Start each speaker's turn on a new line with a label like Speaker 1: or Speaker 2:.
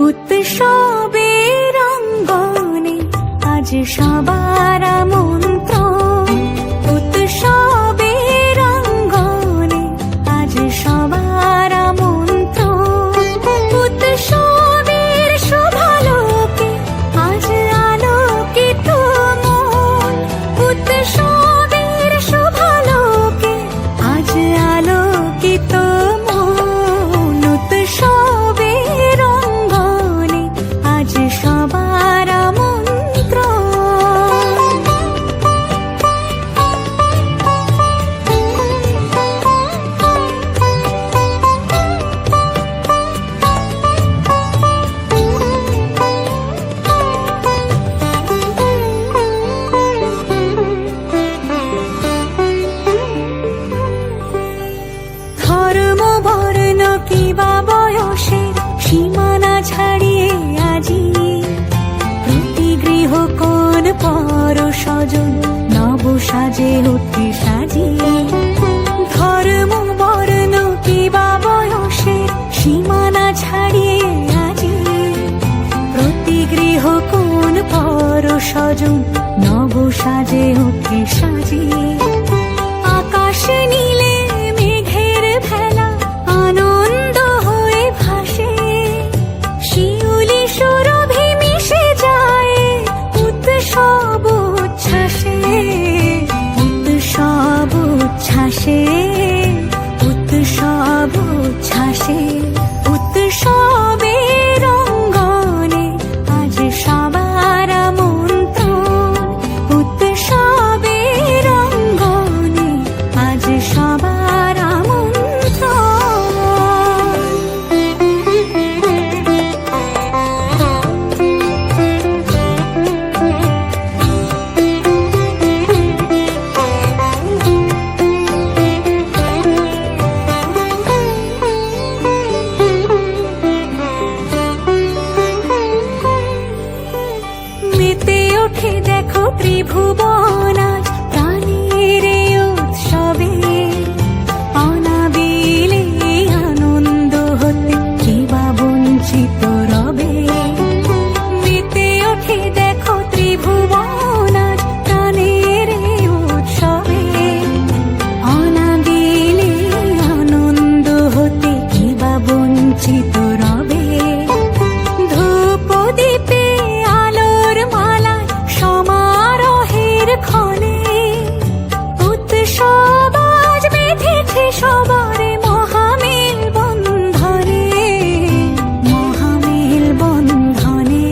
Speaker 1: উৎসবের অঙ্গনে আজ সবার আমন্ত্রণ, উৎসবের অঙ্গনে আজ সবার আমন্ত্রণ, উৎসবের শোভালোকে আজ আলোকিত মন, উৎসবের শোভালোকে আজ আলোকিত মন, উৎসবের অঙ্গনে আজ সবার আমন্ত্রণ। ধর্ম বর্ণ কিবা বয়সের সীমানা ছাড়িয়ে আজি প্রতি গৃহ কোন পর স্বজন নব সাজে উঠে সাজিয়ে। ধর্ম বর্ণ কিবা বয়সের সীমানা ছাড়িয়ে আজি প্রতি গৃহ কোন পর স্বজন নব সাজে উঠে সাজিয়ে।